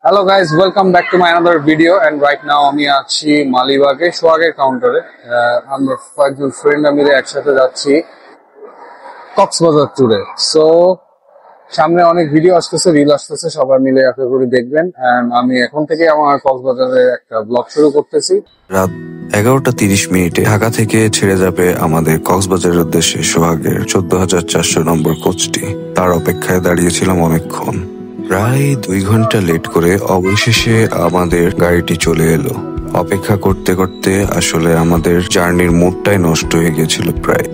Hello guys, welcome back to my another video and right now আমি আছি মালিবাগে সোহাগের কাউন্টারে। আমরা কয়েকজন ফ্রেন্ডরা মিলে একসাথে যাচ্ছি কক্সবাজার ট্যুরে। সো সামনে অনেক ভিডিও আসতেছে, রিল আসতেছে, সবাই মিলে আশা করি দেখবেন। আমি এখন থেকে আমার কক্সবাজারে একটা ব্লগ শুরু করতেছি। রাত 11:30 ঢাকা থেকে ছেড়ে যাবে আমাদের কক্সবাজারের উদ্দেশ্যে সোহাগের 14,400 নম্বর কোচটি। তার অপেক্ষায় দাঁড়িয়েছিলাম অনেকক্ষণ, প্রায় 2 ঘন্টা লেট করে অবশেষে আমাদের গাড়িটি চলে এলো। অপেক্ষা করতে করতে আসলে আমাদের জার্নির মুডটাই নষ্ট হয়ে গেছিল প্রায়।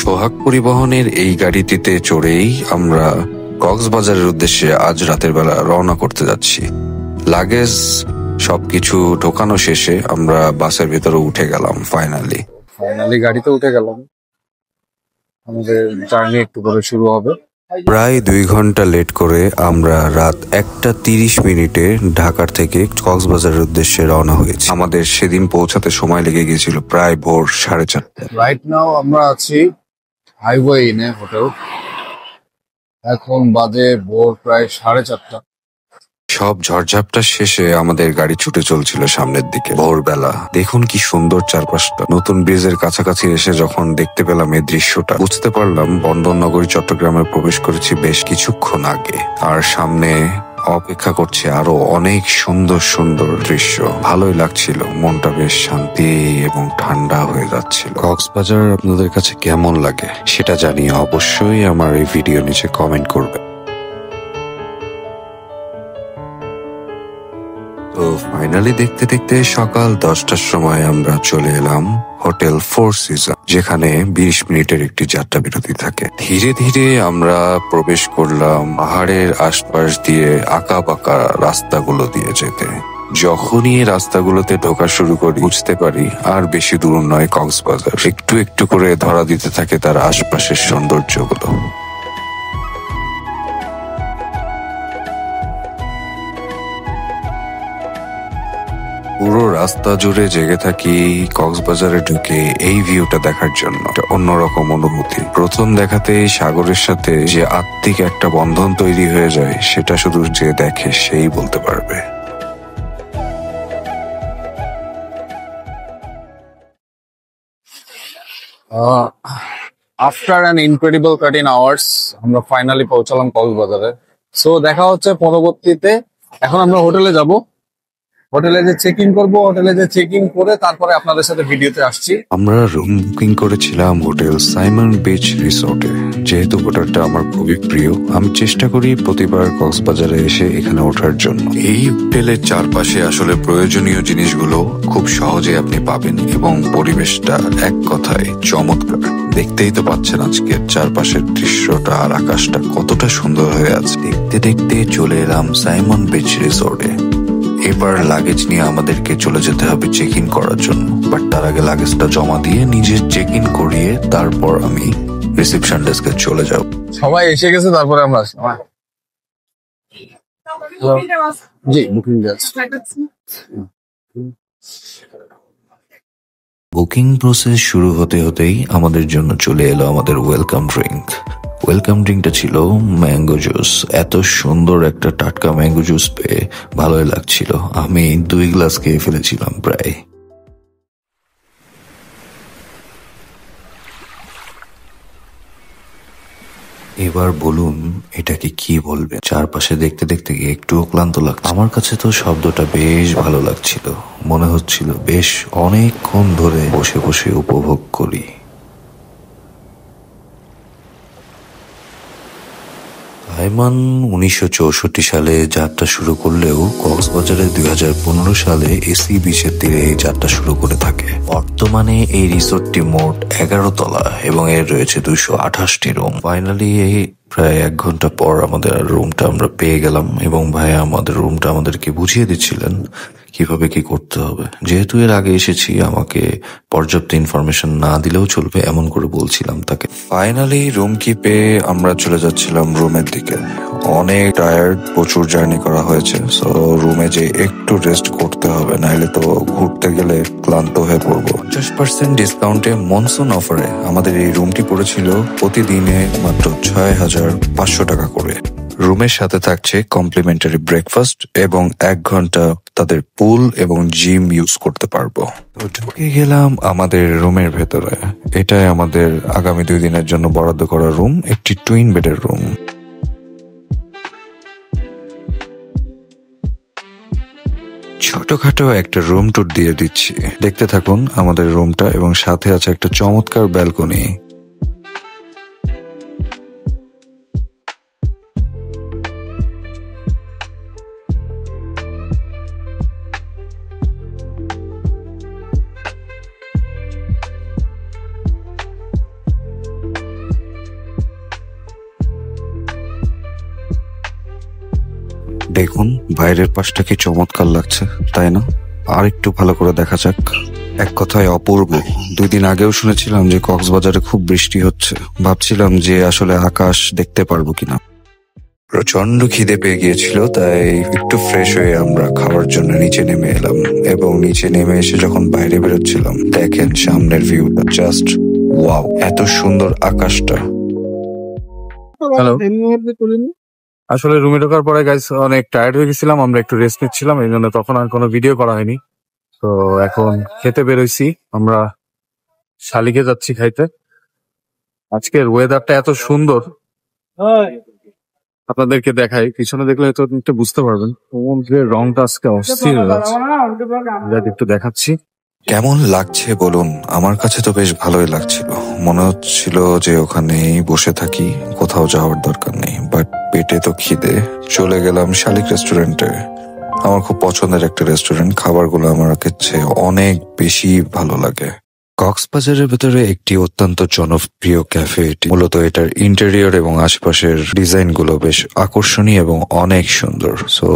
সোহাগ পরিবহনের এই গাড়িটিতে চড়েই আমরা কক্সবাজারের উদ্দেশ্যে আজ রাতের বেলা রওনা করতে যাচ্ছি। লাগেজ সবকিছু ঢোকানো শেষে আমরা বাসের ভেতরে উঠে গেলাম। ফাইনালি গাড়িতে উঠে গেলাম। আমাদের জার্নি একটু করে শুরু হবে। প্রায় 2 ঘন্টা লেট করে আমরা রাত 1:30 ঢাকার থেকে কক্সবাজারের উদ্দেশ্যে রওনা হয়েছি। আমাদের সেদিন পৌঁছাতে সময় লেগে গিয়েছিল প্রায় ভোর 4:30। রাইট নাও আমরা আছি হাইওয়ে ইনে হোটেল। এখন বাজে ভোর প্রায় 4:30। সব ঝড়ঝাপটা শেষে আমাদের গাড়ি ছুটে চলছিল সামনের দিকে। ভোরবেলা দেখুন কি সুন্দর চারপাশটা। নতুন ব্রিজের কাছাকাছি এসে যখন দেখতে পেলাম এই দৃশ্যটা, বুঝতে পারলাম বন্দরনগরী চট্টগ্রামে প্রবেশ করেছি বেশ কিছুক্ষণ আগে। আর সামনে অপেক্ষা করছে আরো অনেক সুন্দর সুন্দর দৃশ্য। ভালোই লাগছিল, মনটা বেশ শান্তি এবং ঠান্ডা হয়ে যাচ্ছিল। কক্সবাজার আপনাদের কাছে কেমন লাগে সেটা জানিয়ে অবশ্যই আমার এই ভিডিও নিচে কমেন্ট করবে। তো ফাইনালি দেখতে দেখতে সকাল 10টার সময় আমরা চলে এলাম হোটেল 4 সিজন, যেখানে 20 মিনিটের একটি যাত্রা বিরতি থাকে। ধীরে ধীরে আমরা প্রবেশ করলাম পাহাড়ের আশপাশ দিয়ে আঁকা বাঁকা রাস্তাগুলো দিয়ে যেতে। যখনই রাস্তাগুলোতে ঢোকা শুরু করি বুঝতে পারি আর বেশি দূর নয় কক্সবাজার। একটু একটু করে ধরা দিতে থাকে তার আশপাশের সৌন্দর্যগুলো। পুরো রাস্তা জুড়ে জেগে থাকি কক্সবাজারে ঢুকে এই ভিউটা দেখার জন্য। অন্যরকম অনুভূতি। প্রথম দেখাতেই সাগরের সাথে যে আত্মিক একটা বন্ধন তৈরি হয়ে যায় সেটা শুধু যে দেখে সেই বলতে পারবে। আফটার অ্যান ইনক্রেডিবল 13 আওয়ার্স আমরা ফাইনালি পৌঁছালাম কক্সবাজারে। সো দেখা হচ্ছে পরবর্তীতে। এখন আমরা হোটেলে যাব, হোটেলে যে চেক ইন করবো, হোটেলে যে চেক ইন করে তারপরে আপনাদের সাথে ভিডিওতে আসছি। আমরা রুম বুকিং করেছিলাম হোটেল সাইমন বিচ রিসোর্টে। যেহেতু হোটেলটা আমার খুবই প্রিয়, আমি চেষ্টা করি প্রতিবার কক্সবাজারে এসে এখানে ওঠার জন্য। এই হোটেলের চারপাশে আসলে প্রয়োজনীয় জিনিসগুলো খুব সহজে আপনি পাবেন এবং পরিবেশটা এক কথায় চমৎকার। দেখতেই তো পাচ্ছেন আজকের চারপাশের দৃশ্যটা আর আকাশটা কতটা সুন্দর হয়ে আছে। দেখতে দেখতে চলে এলাম সাইমন বিচ রিসোর্টে। এবার লাগেজ নিয়ে আমাদেরকে চলে যেতে হবে চেক ইন করার জন্য। বাট তার আগে লাগেজটা জমা দিয়ে নিজে চেক ইন করিয়ে তারপর আমি রিসেপশন ডেস্কে চলে যাব। সবাই এসে গেছে, তারপরে আমরা আসলাম। জি, বুকিং বুকিং প্রসেস শুরু হতে হতেই আমাদের জন্য চলে এলো আমাদের ওয়েলকাম ড্রিঙ্ক। ওয়েলকাম ড্রিঙ্কটা ছিল ম্যাঙ্গো জুস। এত সুন্দর একটা টাটকা ম্যাঙ্গো জুস পেয়ে ভালোই লাগছিল। আমি 2 গ্লাস খেয়ে ফেলেছিলাম প্রায়। এবার বলুন এটাকে কি বলবে। চারপাশে দেখতে দেখতে একটুও ক্লান্ত লাগছে। আমার কাছে তো শব্দটা বেশ ভালো লাগছিল, মনে হচ্ছিল বেশ অনেকক্ষণ ধরে বসে বসে উপভোগ করি। সাইমন 1964 সালে যাত্রা শুরু করলেও কক্সবাজারে 2015 সালে এসি বিচের তীরে এই যাত্রা শুরু করে থাকে। বর্তমানে এই রিসোর্টটি মোট 11 তলা এবং এর রয়েছে 228টি রুম। ফাইনালি এই প্রায় 1 ঘন্টা পর আমাদের রুমটা আমরা পেয়ে গেলাম এবং ভাইয়া আমাদের রুমটা আমাদেরকে বুঝিয়ে দিচ্ছিলেন কিভাবে কি করতে হবে। যেহেতু এর আগে এসেছি, আমাকে পর্যাপ্ত ইনফরমেশন না দিলেও চলবে এমন করে বলছিলাম তাকে। ফাইনালি রুম কি পেয়ে আমরা চলে যাচ্ছিলাম রুমের দিকে। অনেক টায়ার্ড, প্রচুর জার্নি করা হয়েছে, সো রুমে যে একটু রেস্ট করতে হবে, নাইলে তো ঘুরতে গেলে ক্লান্ত হয়ে পড়বো। 50% ডিসকাউন্টে মনসুন অফারে আমাদের এই রুমটি পড়েছিল প্রতিদিনে মাত্র 6,500 টাকা করে। রুমের সাথে থাকছে কমপ্লিমেন্টারি ব্রেকফাস্ট এবং 1 ঘন্টা তাদের পুল এবং জিম ইউজ করতে পারবো। তো ঢুকে গেলাম আমাদের রুমের ভেতরে। এটাই আমাদের আগামী 2 দিনের জন্য বরাদ্দ করা রুম, একটি টুইন বেডের রুম। ছোটখাটো একটা রুম ট্যুর দিয়ে দিচ্ছি, দেখতে থাকুন আমাদের রুমটা, এবং সাথে আছে একটা চমৎকার ব্যালকনি। দেখুন বাইরের পাশটা কি চমৎকার লাগছে, তাই না? আর একটু ভালো করে দেখা যাক। এক কথায় অপূর্ব। 2 দিন আগেও শুনেছিলাম যে কক্সবাজারে খুব বৃষ্টি হচ্ছে, ভাবছিলাম যে আসলে আকাশ দেখতে পারবো কিনা। প্রচন্ড খিদে পেয়ে গিয়েছিল, তাই একটু ফ্রেশ হয়ে আমরা খাওয়ার জন্য নিচে নেমে এলাম। এবং নিচে নেমে এসে যখন বাইরে বেরোচ্ছিলাম, দেখেন সামনের ভিউটা জাস্ট ওয়াও, এত সুন্দর আকাশটা। হ্যালো, আসলে রুমে ঢোকার পরে গাইস অনেক টায়ার্ড হয়ে গেছিলাম, আমরা একটু রেস্ট নিচ্ছিলাম, এই জন্য তখন আর কোনো ভিডিও করা হয়নি। তো এখন খেতে বেরোইছি, আমরা শালিকে যাচ্ছি খাইতে। আজকের ওয়েদারটা এত সুন্দর, আপনাদেরকে দেখাই, পিছনে দেখলে হয়তো একটু বুঝতে পারবেন। সমুদ্রের রংটা আজকে অস্থির হয়ে যাচ্ছে, একটু দেখাচ্ছি। কেমন লাগছে বলুন? আমার কাছে তো বেশ ভালোই লাগছিল। মনে হচ্ছিল যে ওখানেই বসে থাকি, কোথাও যাওয়ার দরকার নেই। বাট পেটে তো খিদে, চলে গেলাম শালিক রেস্টুরেন্টে। আমার খুব পছন্দের একটা রেস্টুরেন্ট, খাবারগুলো আমার কাছে অনেক বেশি ভালো লাগে। কক্সবাজারের ভেতরে একটি অত্যন্ত জনপ্রিয় ক্যাফে এটি। মূলত এটার ইন্টেরিয়র এবং আশেপাশের ডিজাইন গুলো বেশ আকর্ষণীয় এবং অনেক সুন্দর। সো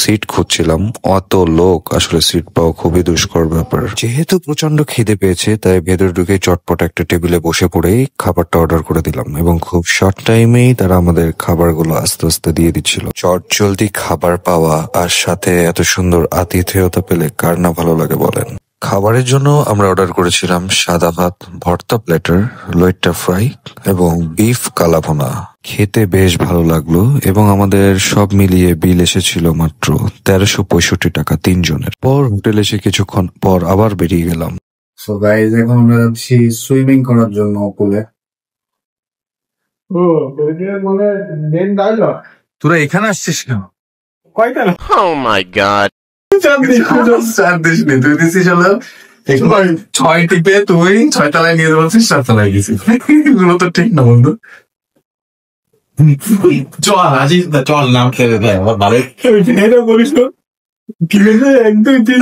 সিট খুঁজছিলাম, অত লোক, আসলে সিট পাওয়া খুবই দুষ্কর ব্যাপার। যেহেতু প্রচন্ড খিদে পেয়েছে, তাই ভেতর ঢুকে চটপট একটা টেবিলে বসে পড়েই খাবারটা অর্ডার করে দিলাম, এবং খুব শর্ট টাইমেই তারা আমাদের খাবারগুলো আস্তে আস্তে দিয়ে দিচ্ছিল। চটজলদি খাবার পাওয়া আর সাথে এত সুন্দর আতিথেয়তা পেলে কার না ভালো লাগে বলেন। খাবারের জন্য আমরা অর্ডার করেছিলাম সাদা ভাত, ভর্তা প্ল্যাটার, লইট্টা ফ্রাই এবং বিফ কালাভুনা। খেতে বেশ ভালো লাগলো, এবং আমাদের সব মিলিয়ে বিল এসেছিল মাত্র 1365 টাকা 3 জনের। পর হোটেলে এসে কিছুক্ষণ পর আবার বেরিয়ে গেলাম। সো গাইস, এখন আমরা যাচ্ছি সুইমিং করার জন্য পুলে। মানে মেন ডায়লগ, তোরা এখানে আসছিস কেন? কয়টা? Oh my god. ছয় টিপে তুই 6 তলায় নিয়ে বলছিস 7 তলায় গেছিস, এগুলো তো ঠিক না বন্ধু। চল আসিস না, চল নাম খেলে দেয় আমার ভালো বলিস তো, কি এক 2 3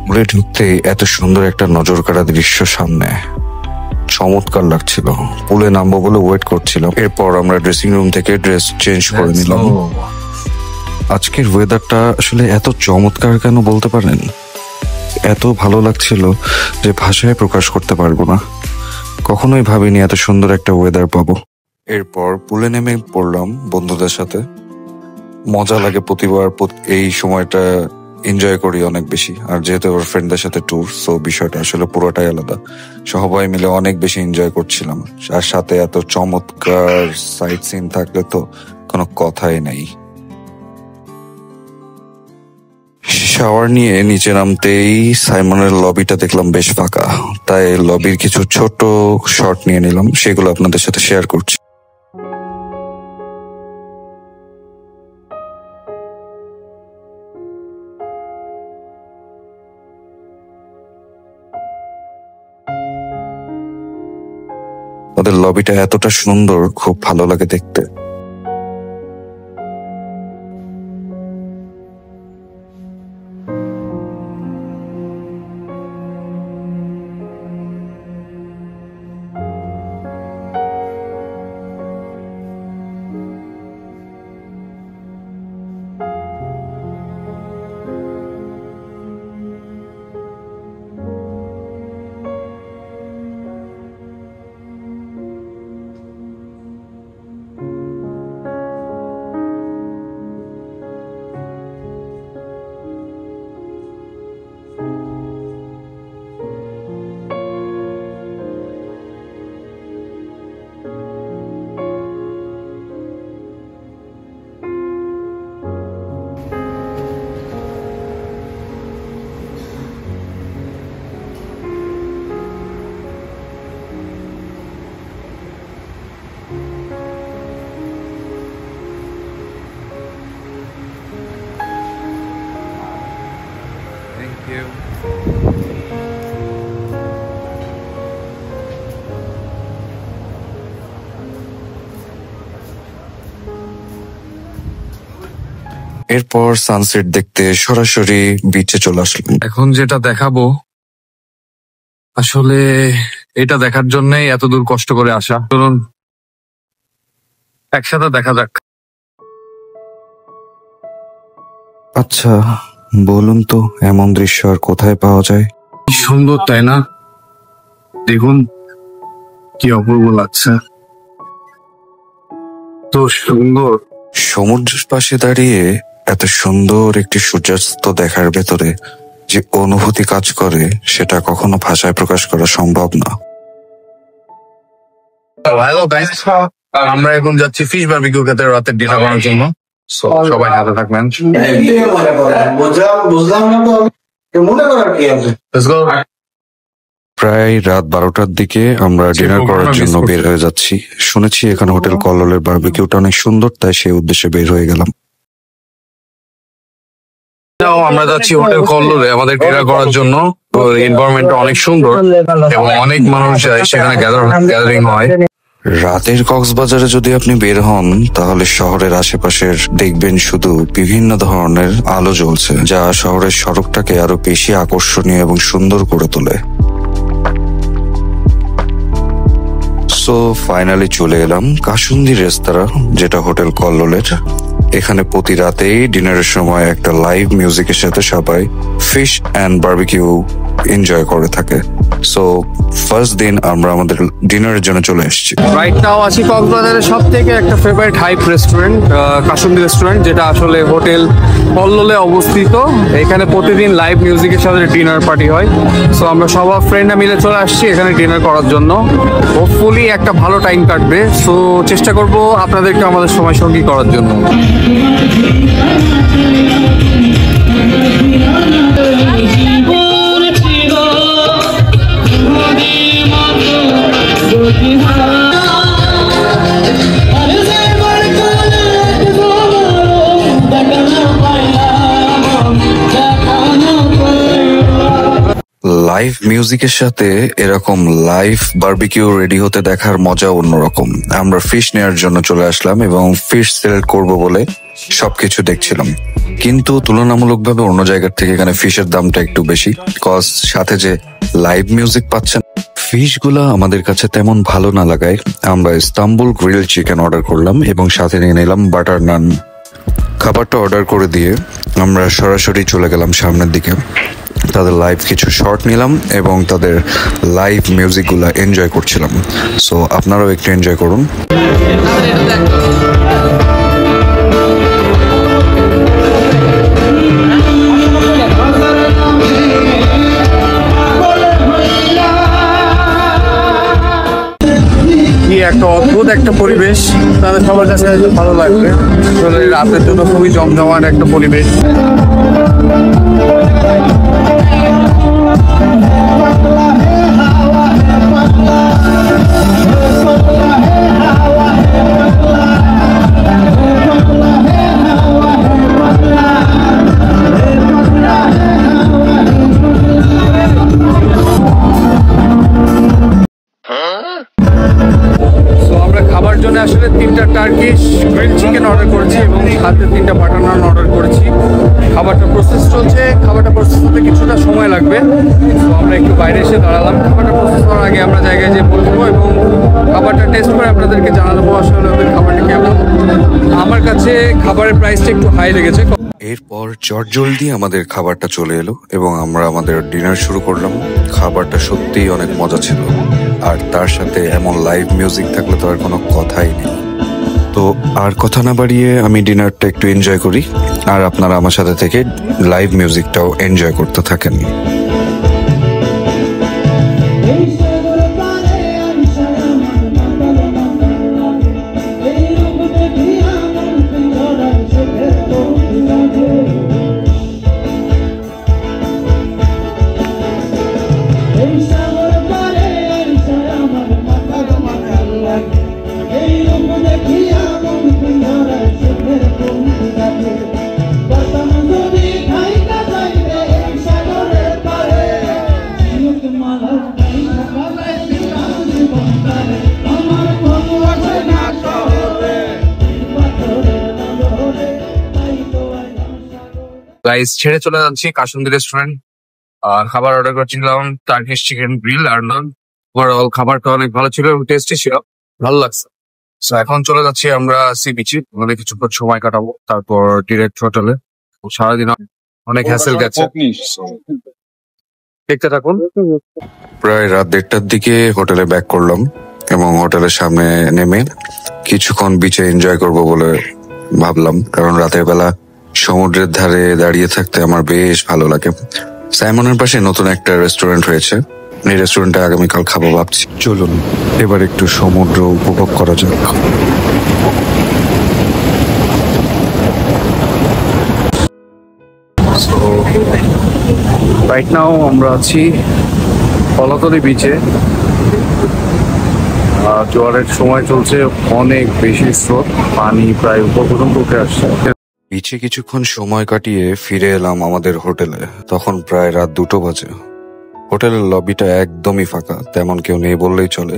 পুলে ঢুকতে এত সুন্দর একটা নজর কাড়া দৃশ্য সামনে, চমৎকার লাগছিল। পুলে নামবো বলে ওয়েট করছিলাম। এরপর আমরা ড্রেসিং রুম থেকে ড্রেস চেঞ্জ করে নিলাম। আজকের ওয়েদারটা আসলে এত চমৎকার কেন বলতে পারেন? এত ভালো লাগছিল যে ভাষায় প্রকাশ করতে পারবো না। কখনোই ভাবিনি এত সুন্দর একটা ওয়েদার পাবো। এরপর পুলে নেমে পড়লাম বন্ধুদের সাথে। মজা লাগে প্রতিবার, এই সময়টা এনজয় করি অনেক বেশি। আর যেহেতু আমার ফ্রেন্ডদের সাথে ট্যুর, সো বিষয়টা আসলে পুরোটাই আলাদা। সবাই মিলে অনেক বেশি এনজয় করছিলাম, আর সাথে এত চমৎকার সাইট সিন থাকলে তো কোনো কথাই নাই। শাওয়ার নিয়ে নিচে নামতেই সাইমনের লবিটা দেখলাম বেশ ফাঁকা, তাই লবির কিছু ছোট শট নিয়ে নিলাম, সেগুলো আপনাদের সাথে শেয়ার করছি। ওদের লবিটা এতটা সুন্দর, খুব ভালো লাগে দেখতে। Thank you. এরপর সানসেট দেখতে সরাসরি বিচে চলে আসলাম। এখন যেটা দেখাবো আসলে এটা দেখার জন্যই এত দূর কষ্ট করে আসা। চলুন একসাথে দেখা যাক। আচ্ছা বলুন তো, এমন দৃশ্য আর কোথায় পাওয়া যায়? কি সুন্দর তাই না? দেখুন কি অপূর্ব লাগছে, তো সুন্দর। সমুদ্রের পাশে দাঁড়িয়ে এত সুন্দর একটি সূর্যাস্ত দেখার ভেতরে যে অনুভূতি কাজ করে সেটা কখনো ভাষায় প্রকাশ করা সম্ভব না। হ্যালো গাইস, আমরা এখন যাচ্ছি ফিশ বারবিকিউ খেতে রাতের ডিনার করার জন্য। সবাই হাতে থাকবেন। বুঝলাম না তো মনে করার কি আছে। প্রায় রাত 12টার দিকে আমরা ডিনার করার জন্য বের হয়ে যাচ্ছি। শুনেছি এখানে হোটেল কল্লোলের বারবিকিউটা অনেক সুন্দর, তাই সেই উদ্দেশ্যে বের হয়ে গেলাম। আমরা যাচ্ছি হোটেল কল্লোলে আমাদের ডিনার করার জন্য। এনভায়রনমেন্টটা অনেক সুন্দর এবং অনেক মানুষ যায় সেখানে গ্যাদারিং হয়। রাতের কক্সবাজারে যদি আপনি বের হন তাহলে শহরের আশেপাশের দেখবেন শুধু বিভিন্ন ধরনের আলো জ্বলছে, যা শহরের সড়কটাকে আরো বেশি আকর্ষণীয় এবং সুন্দর করে তোলে। সো ফাইনালি চলে এলাম কাসুন্দি রেস্তোরাঁ, যেটা হোটেল কল্লোলের। এখানে প্রতি রাতেই ডিনারের সময় একটা লাইভ মিউজিকের সাথে সবাই ফিশ অ্যান্ড বারবিকিউ এনজয় করে থাকে। সো ফার্স্ট দিন আমরা আমাদের ডিনারের জন্য চলে এসেছি। রাইট নাও আছি কক্সবাজারের সব থেকে একটা favourite hype restaurant, kasundi restaurant, যেটা আসলে হোটেল কল্লোলে অবস্থিত। এখানে প্রতিদিন লাইভ মিউজিকের সাথে ডিনার পার্টি হয়। সো আমরা সবার ফ্রেন্ডরা মিলে চলে আসছি এখানে ডিনার করার জন্য। হোপফুলি একটা ভালো টাইম কাটবে। সো চেষ্টা করব আপনাদেরকে আমাদের সময় সঙ্গী করার জন্য। লাইভ মিউজিকের সাথে এরকম লাইভ বারবিকিউ রেডি হতে দেখার মজা অন্যরকম। আমরা ফিশ নেওয়ার জন্য চলে আসলাম এবং ফিশ সিলেক্ট করব বলে সবকিছু দেখছিলাম, কিন্তু তুলনামূলকভাবে অন্য জায়গার থেকে এখানে ফিশের দামটা একটু বেশি, কজ সাথে যে লাইভ মিউজিক পাচ্ছেন। ফিশ গুলা আমাদের কাছে তেমন ভালো না লাগায় আমরা ইস্তাম্বুল গ্রিল চিকেন অর্ডার করলাম এবং সাথে নিয়ে নিলাম বাটার নান। খাবারটা অর্ডার করে দিয়ে আমরা সরাসরি চলে গেলাম সামনের দিকে। তাদের লাইভ কিছু শর্ট নিলাম এবং তাদের লাইভ মিউজিকগুলা এনজয় করছিলাম। সো আপনারাও একটু এনজয় করুন। একটা অদ্ভুত একটা পরিবেশ, তাদের সবার কাছে ভালো লাগবে। আসলে রাতের জন্য খুবই জমজমাট একটা পরিবেশ। খাবার জন্য আসলে 3টা টার্কিশ গ্রিল চিকেন অর্ডার করেছি এবং সাথে 3টা বাটার নান অর্ডার করেছি। খাবারটা প্রসেস চলছে, খাবারটা প্রসেস হতে কিছুটা সময় লাগবে। তো আমরা একটু বাইরে এসে দাঁড়ালাম। খাবারটা প্রসেস করার আগে আমরা জায়গায় যেয়ে বলবো এবং খাবারটা টেস্ট করে আপনাদেরকে জানাবো আসলে ওদের খাবারটা কেমন। আমার কাছে খাবারের প্রাইসটা একটু হাই লেগেছে। এরপর চটজলদি আমাদের খাবারটা চলে এলো এবং আমরা আমাদের ডিনার শুরু করলাম। খাবারটা সত্যিই অনেক মজা ছিল, আর তার সাথে এমন লাইভ মিউজিক থাকলে তো আর কোনো কথাই নেই। তো আর কথা না বাড়িয়ে আমি ডিনারটা একটু এনজয় করি, আর আপনারা আমার সাথে থেকে লাইভ মিউজিকটাও এনজয় করতে থাকেন। গাইস ছেড়ে চলে যাচ্ছি কাসুন্দি রেস্টুরেন্ট। আর খাবার অর্ডার করেছিলাম টার্কিশ চিকেন গ্রিল আর নান। ওভারঅল খাবারটা অনেক ভালো ছিল এবং টেস্টি ছিল, ভালো লাগছে। So, এখন চলে যাচ্ছি আমরা সি বিচে, ওখানে কিছুক্ষণ সময় কাটাবো, তারপর ডিরেক্ট হোটেলে। সারাদিন অনেক হ্যাসেল গেছে, দেখতে থাকুন। প্রায় রাত 1:30টার দিকে হোটেলে ব্যাক করলাম এবং হোটেলের সামনে নেমে কিছুক্ষণ বিচে এনজয় করব বলে ভাবলাম, কারণ রাতের বেলা সমুদ্রের ধারে দাঁড়িয়ে থাকতে আমার বেশ ভালো লাগে। সাইমনের পাশে নতুন একটা রেস্টুরেন্ট হয়েছে, এই রেস্টুরেন্টে আগামীকাল খাবো ভাবছি। চলুন এবার একটু সমুদ্র উপভোগ করা যাক। রাইট নাও আমরা আছি কলাতলি বিচে। জোয়ারের সময় চলছে, অনেক বেশি স্রোত, পানি প্রায় উপর পর্যন্ত উঠে আসছে। বিচে কিছুক্ষণ সময় কাটিয়ে ফিরে এলাম আমাদের হোটেলে। তখন প্রায় রাত 2টো বাজে। হোটেলের লবিটা একদমই ফাঁকা, তেমন কেউ নেই বললেই চলে।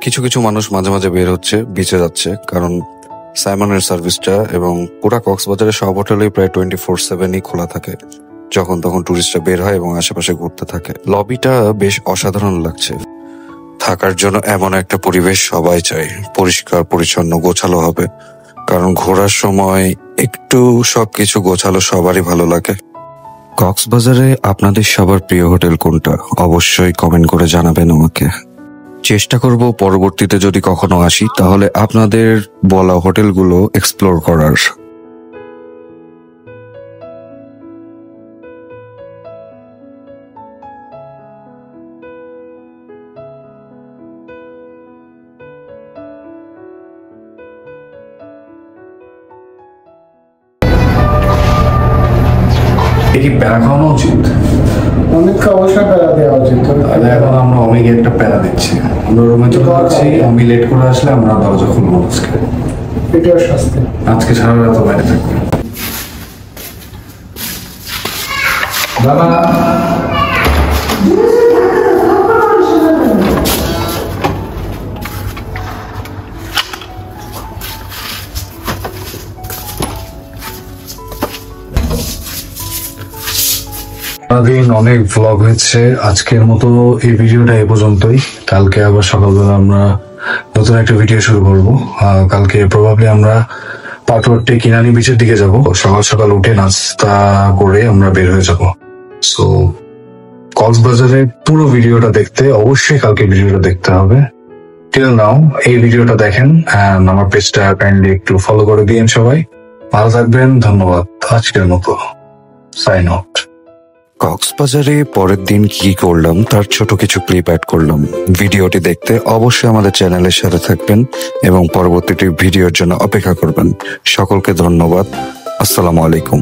কিছু কিছু মানুষ মাঝে মাঝে বের হচ্ছে, বিচে যাচ্ছে, কারণ সাইমনের সার্ভিসটা এবং পুরা কক্সবাজারের সব হোটেলেই প্রায় 24/7ই খোলা থাকে। যখন তখন টুরিস্টরা বের হয় এবং আশেপাশে ঘুরতে থাকে। লবিটা বেশ অসাধারণ লাগছে। থাকার জন্য এমন একটা পরিবেশ সবাই চায়, পরিষ্কার পরিচ্ছন্ন গোছালো হবে, কারণ ঘোরার সময় একটু সবকিছু গোছালো সবারই ভালো লাগে। কক্সবাজারে আপনাদের সবার প্রিয় হোটেল কোনটা অবশ্যই কমেন্ট করে জানাবেন আমাকে। চেষ্টা করব পরবর্তীতে যদি কখনো আসি তাহলে আপনাদের বলা হোটেলগুলো এক্সপ্লোর করার। কি প্যারা খাওয়ানো উচিত? অনেককে অবশ্যই প্যারা দেওয়া উচিত। তাহলে এখন আমরা অমিকে একটা প্যারা দিচ্ছি। আমরা রুমে চলে যাচ্ছি, আমি লেট করে আসলে আমরা দরজা খুলবো আজকে। এটাও শাস্তি। আজকে সারা রাত বাইরে থাকবে। বাবা সারাদিন অনেক ভ্লগ হয়েছে, আজকের মতো এই ভিডিওটা এ পর্যন্তই। কালকে আবার সকালবেলা আমরা নতুন একটা ভিডিও শুরু করবো। কালকে প্রবাবলি আমরা পাটওয়ারটি কিনানি বিচের দিকে যাব। সকাল সকাল উঠে নাস্তা করে আমরা বের হয়ে যাব। সো কক্সবাজারের পুরো ভিডিওটা দেখতে অবশ্যই কালকে ভিডিওটা দেখতে হবে। টিল নাও এই ভিডিওটা দেখেন, আমার পেজটা কাইন্ডলি একটু ফলো করে দিন সবাই। ভালো থাকবেন, ধন্যবাদ। আজকের মতো সাইন আউট। কক্সবাজারে পরের দিন কি করলাম তার ছোট কিছু ক্লিপ অ্যাড করলাম। ভিডিওটি দেখতে অবশ্যই আমাদের চ্যানেলের সাথে থাকবেন এবং পরবর্তীটি ভিডিওর জন্য অপেক্ষা করবেন। সকলকে ধন্যবাদ। আসসালামু আলাইকুম।